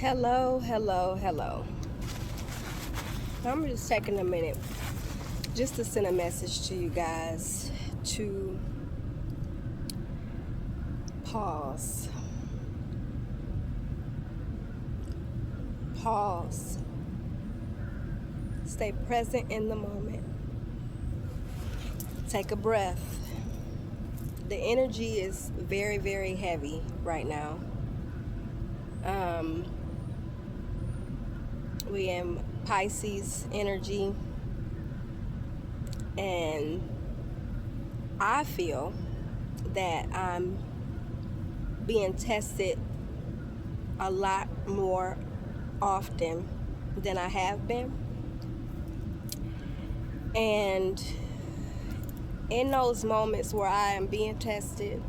Hello, hello, hello. I'm just taking a minute just to send a message to you guys to pause. Pause. Stay present in the moment. Take a breath. The energy is very, very heavy right now. We in Pisces energy, and I feel that I'm being tested a lot more often than I have been. And in those moments where I am being tested,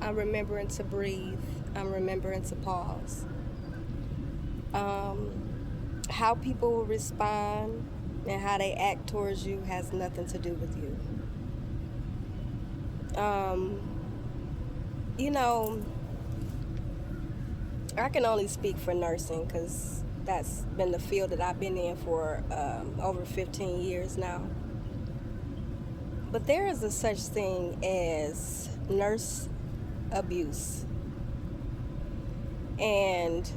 I'm remembering to breathe. I'm remembering to pause. How people will respond and how they act towards you has nothing to do with you. I can only speak for nursing because that's been the field that I've been in for over 15 years now. But there is a such thing as nurse abuse. And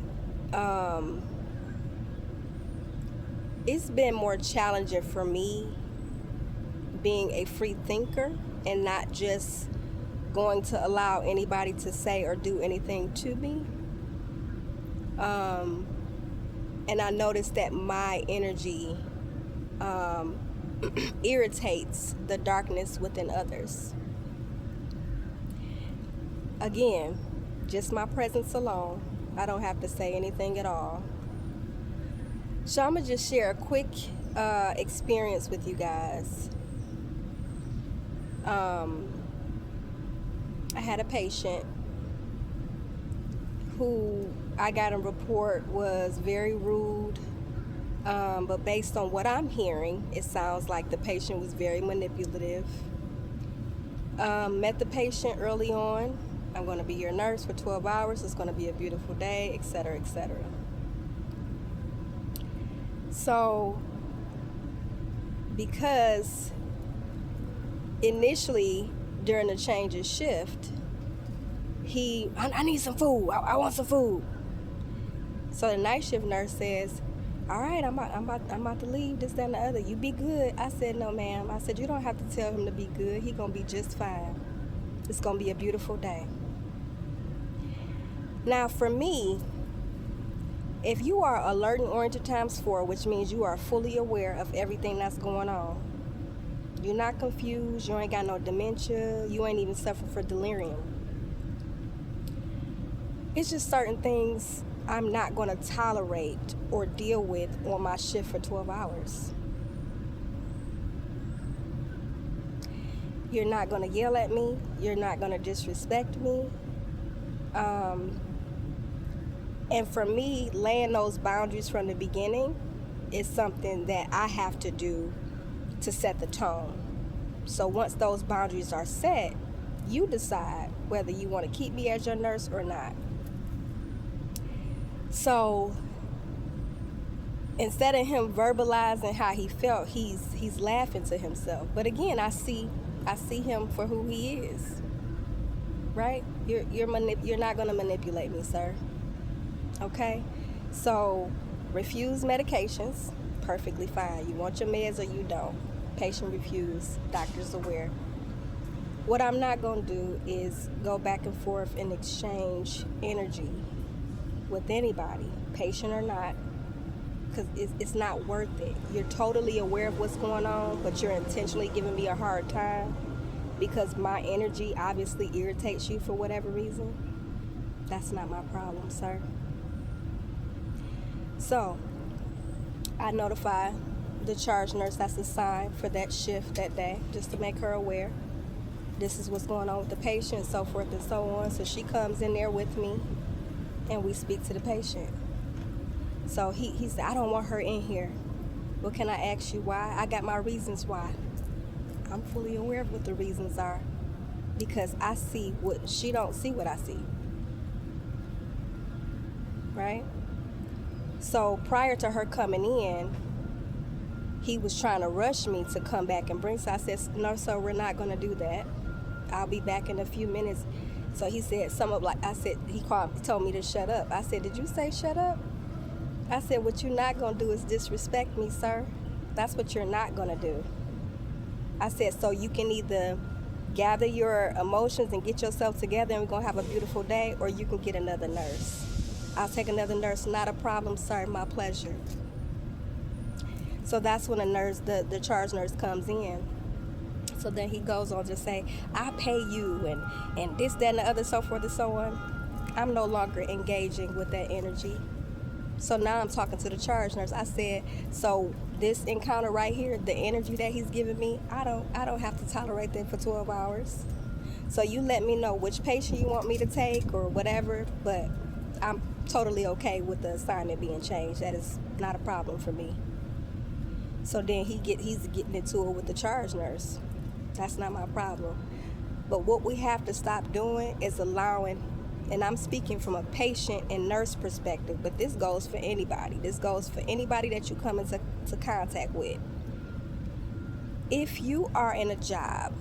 it's been more challenging for me being a free thinker and not just going to allow anybody to say or do anything to me. And I noticed that my energy irritates the darkness within others. Again, just my presence alone. I don't have to say anything at all. So I'm going to just share a quick experience with you guys. I had a patient who I got a report was very rude, but based on what I'm hearing, it sounds like the patient was very manipulative. Met the patient early on. I'm going to be your nurse for 12 hours. It's going to be a beautiful day, etc., etc. So, because initially during the change of shift, I need some food. I want some food. So the night shift nurse says, all right, I'm about to leave, this, that, and the other. You be good. I said, no, ma'am. I said, you don't have to tell him to be good. He going to be just fine. It's going to be a beautiful day. Now, for me, if you are alert and oriented times 4, which means you are fully aware of everything that's going on, you're not confused, you ain't got no dementia, you ain't even suffering for delirium. It's just certain things I'm not going to tolerate or deal with on my shift for 12 hours. You're not going to yell at me. You're not going to disrespect me. And for me, laying those boundaries from the beginning is something that I have to do to set the tone. So once those boundaries are set, you decide whether you want to keep me as your nurse or not. So instead of him verbalizing how he felt, he's laughing to himself. But again, I see him for who he is. Right? You're not going to manipulate me, sir. Okay? So refuse medications, perfectly fine. You want your meds or you don't. Patient refuse, doctor's aware. What I'm not going to do is go back and forth and exchange energy with anybody, patient or not, because it's not worth it. You're totally aware of what's going on, but you're intentionally giving me a hard time because my energy obviously irritates you for whatever reason. That's not my problem, sir. So I notify the charge nurse that's assigned for that shift that day, just to make her aware. This is what's going on with the patient, so forth and so on. So she comes in there with me and we speak to the patient. So he said, I don't want her in here. Well, can I ask you why? I got my reasons why. I'm fully aware of what the reasons are, because I see what she don't see what I see. right? So prior to her coming in, he was trying to rush me to come back and bring. So I said, no, sir, we're not going to do that. I'll be back in a few minutes. So he said he told me to shut up. I said, did you say shut up? I said, what you're not going to do is disrespect me, sir. That's what you're not going to do. I said, so you can either gather your emotions and get yourself together and we're going to have a beautiful day, or you can get another nurse. I'll take another nurse. Not a problem, sir. My pleasure. So that's when the charge nurse comes in. So then he goes on to say, I pay you and this, that, and the other, so forth and so on. I'm no longer engaging with that energy. So now I'm talking to the charge nurse. I said, so this encounter right here, the energy that he's giving me, I don't have to tolerate that for 12 hours. So you let me know which patient you want me to take or whatever, but I'm totally okay with the assignment being changed. That is not a problem for me. So then he's getting into it with the charge nurse. That's not my problem. But what we have to stop doing is allowing, and I'm speaking from a patient and nurse perspective, but this goes for anybody. This goes for anybody that you come into contact with. If you are in a job,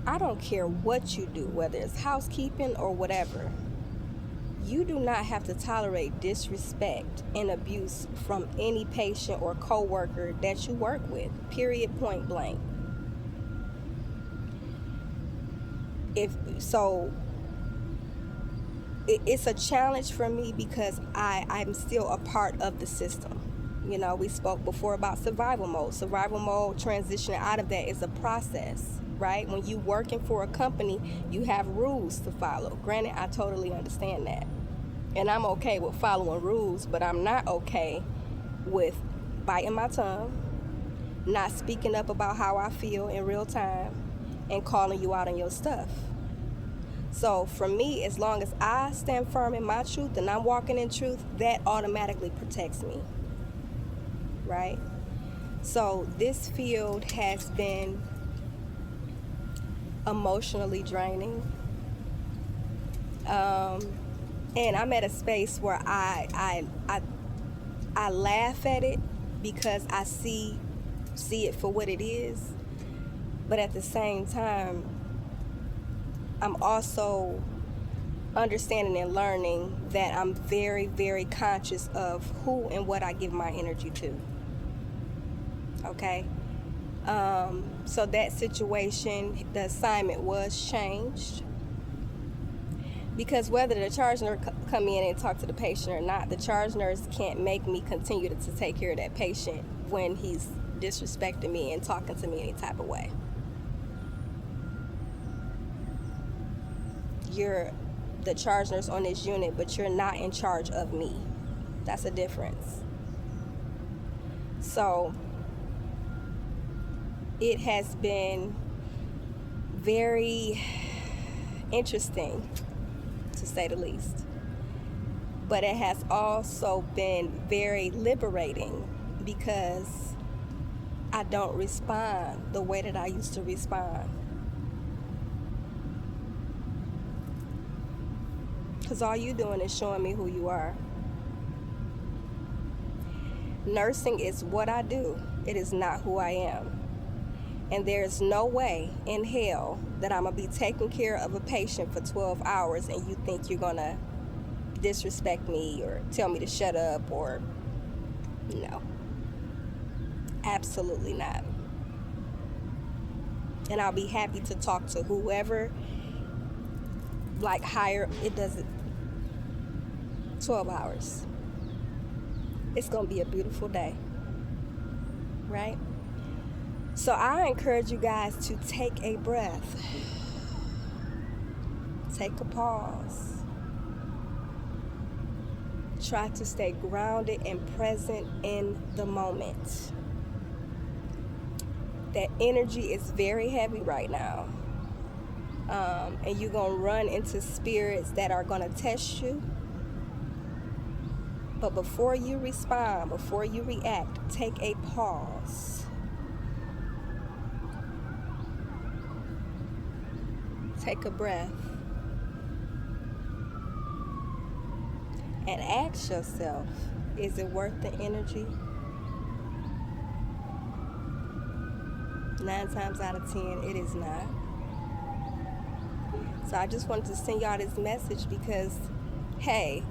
I don't care what you do, whether it's housekeeping or whatever, you do not have to tolerate disrespect and abuse from any patient or coworker that you work with, period, point blank. It's a challenge for me because I'm still a part of the system. You know, we spoke before about survival mode. Survival mode, transitioning out of that is a process, right? When you working for a company, you have rules to follow. Granted, I totally understand that. And I'm okay with following rules, but I'm not okay with biting my tongue, not speaking up about how I feel in real time, and calling you out on your stuff. So for me, as long as I stand firm in my truth and I'm walking in truth, that automatically protects me, right? So this field has been emotionally draining. And I'm at a space where I laugh at it because I see it for what it is. But at the same time, I'm also understanding and learning that I'm very, very conscious of who and what I give my energy to. Okay? So that situation, the assignment was changed. Because whether the charge nurse come in and talk to the patient or not, the charge nurse can't make me continue to take care of that patient when he's disrespecting me and talking to me any type of way. You're the charge nurse on this unit, but you're not in charge of me. That's a difference. So it has been very interesting, to say the least. But it has also been very liberating because I don't respond the way that I used to respond. Because all you're doing is showing me who you are. Nursing is what I do. It is not who I am. And there's no way in hell that I'm going to be taking care of a patient for 12 hours and you think you're going to disrespect me or tell me to shut up or... No. Absolutely not. And I'll be happy to talk to whoever, like higher, it doesn't... 12 hours. It's going to be a beautiful day. Right? So I encourage you guys to take a breath. Take a pause. Try to stay grounded and present in the moment. That energy is very heavy right now. And you're going to run into spirits that are going to test you. But before you respond, before you react, take a pause. Take a breath. and ask yourself, is it worth the energy? 9 times out of 10, it is not. So I just wanted to send y'all this message because, hey,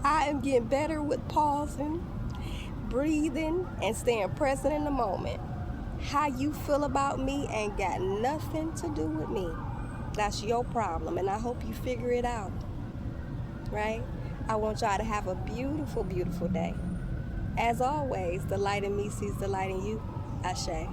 I am getting better with pausing, breathing, and staying present in the moment. How you feel about me ain't got nothing to do with me. That's your problem, and I hope you figure it out, right? I want y'all to have a beautiful, beautiful day. As always, the light in me sees the light in you. Ashe.